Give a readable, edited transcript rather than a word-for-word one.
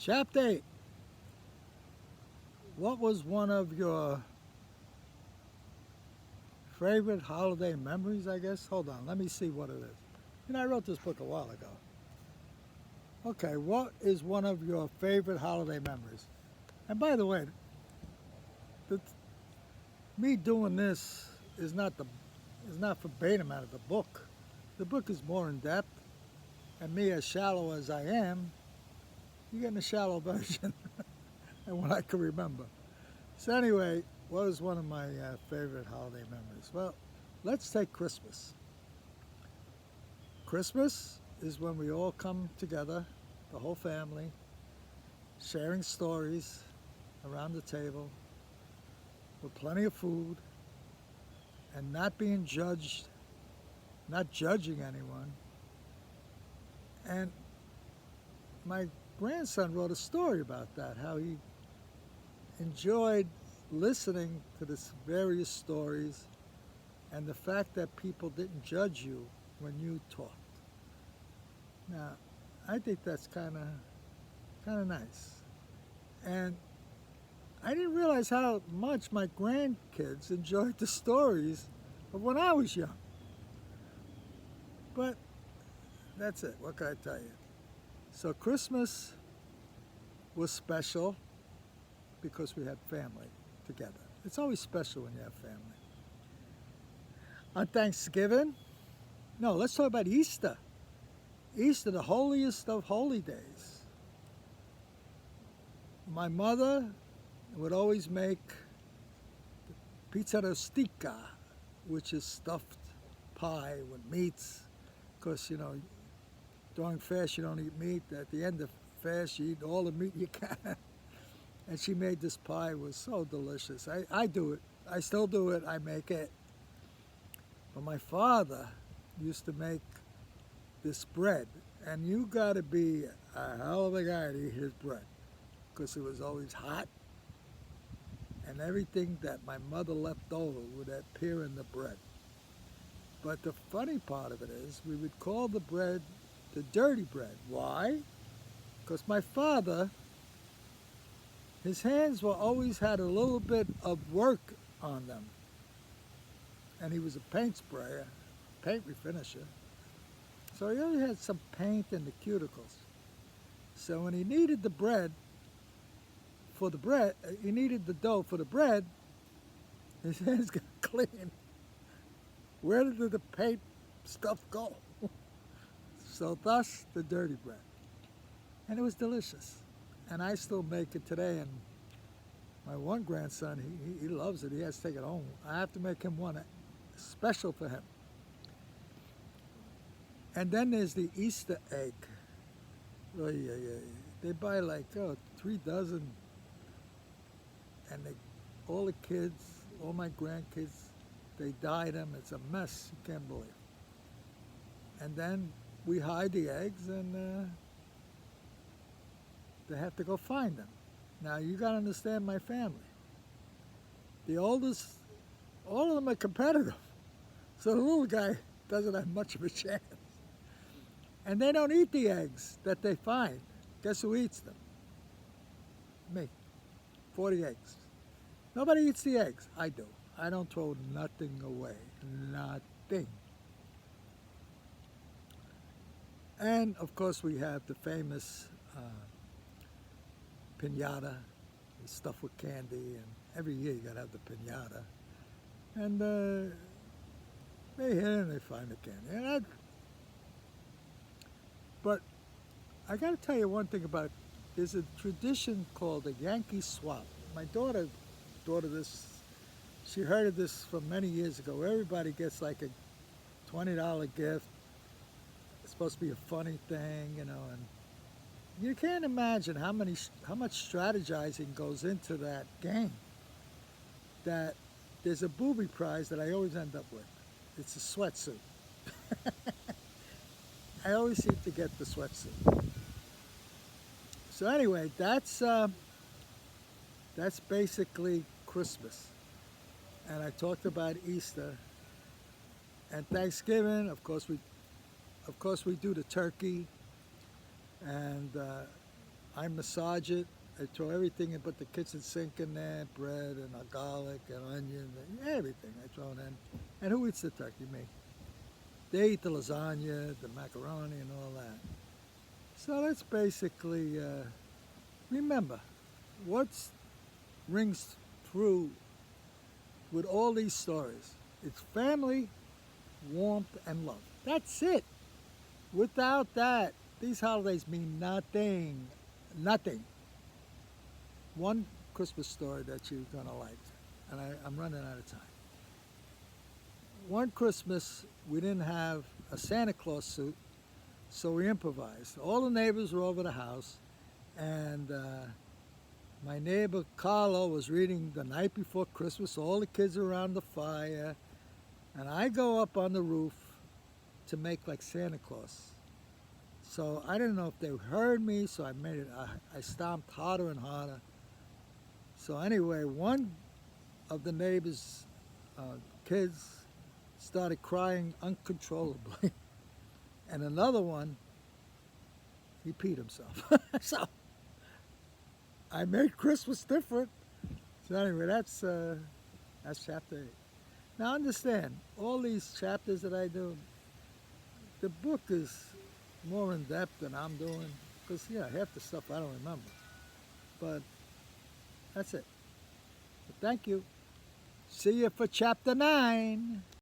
Chapter 8. What was one of your favorite holiday memories, I guess? Hold on, let me see what it is. I wrote this book a while ago. Okay, what is one of your favorite holiday memories? And by the way, the, me doing this is not verbatim out of the book. The book is more in depth, and me, as shallow as I am, you're getting a shallow version and what I can remember. So anyway, what is one of my favorite holiday memories? Well, let's take Christmas. Christmas is when we all come together, the whole family, sharing stories around the table with plenty of food and not being judged, not judging anyone. And my grandson wrote a story about that, how he enjoyed listening to the various stories and the fact that people didn't judge you when you talked. Now, I think that's kind of nice. And I didn't realize how much my grandkids enjoyed the stories of when I was young. But that's it. What can I tell you? So Christmas was special because we had family together. It's always special when you have family. On Thanksgiving, no, let's talk about Easter. Easter, the holiest of holy days. My mother would always make pizza rustica, which is stuffed pie with meats. Because, during fast you don't eat meat. At the end of fast you eat all the meat you can. And she made this pie. It was so delicious. I do it. I still do it. I make it. But my father used to make this bread. And you got to be a hell of a guy to eat his bread. Because it was always hot. And everything that my mother left over would appear in the bread. But the funny part of it is we would call the bread the dirty bread. Why? Because my father, his hands were always had a little bit of work on them. And he was a paint sprayer, paint refinisher. So he always had some paint in the cuticles. So when he needed the bread, he needed the dough for the bread, his hands got clean. Where did the paint stuff go? So thus the dirty bread. And it was delicious. And I still make it today. And my one grandson, he loves it. He has to take it home. I have to make him one special for him. And then there's the Easter egg. Oh, yeah, yeah. They buy like 3 dozen. And all the kids, all my grandkids, they dye them. It's a mess. You can't believe. And then we hide the eggs and they have to go find them. Now you got to understand my family. The oldest, all of them are competitive. So the little guy doesn't have much of a chance. And they don't eat the eggs that they find. Guess who eats them? Me. 40 eggs. Nobody eats the eggs. I do. I don't throw nothing away. Nothing. And of course we have the famous piñata, stuffed with candy, and every year you gotta have the piñata. And they hit and they find the candy. But I gotta tell you one thing about it. There's a tradition called a Yankee swap. My daughter thought of this. She heard of this from many years ago. Everybody gets like a $20 gift. It's supposed to be a funny thing, and you can't imagine how much strategizing goes into that game. That there's a booby prize that I always end up with. It's a sweatsuit. I always seem to get the sweatsuit. So anyway, that's basically Christmas. And I talked about Easter and Thanksgiving. Of course we do the turkey, and I massage it. I throw everything and put the kitchen sink in there, bread and a garlic and onion, and everything I throw in. And who eats the turkey? Me. They eat the lasagna, the macaroni, and all that. So that's basically, remember, what rings through with all these stories? It's family, warmth, and love. That's it. Without that, these holidays mean nothing. Nothing. One Christmas story that you're going to like, and I'm running out of time. One Christmas, we didn't have a Santa Claus suit, so we improvised. All the neighbors were over the house, and my neighbor Carlo was reading The Night Before Christmas. All the kids are around the fire, and I go up on the roof to make like Santa Claus. So I didn't know if they heard me, so I made it. I stomped harder and harder. So anyway, one of the neighbors' kids started crying uncontrollably, and another one, he peed himself. So I made Christmas different. So anyway, that's chapter 8. Now understand, all these chapters that I do, the book is more in depth than I'm doing, because half the stuff I don't remember. But that's it. But thank you. See you for chapter 9.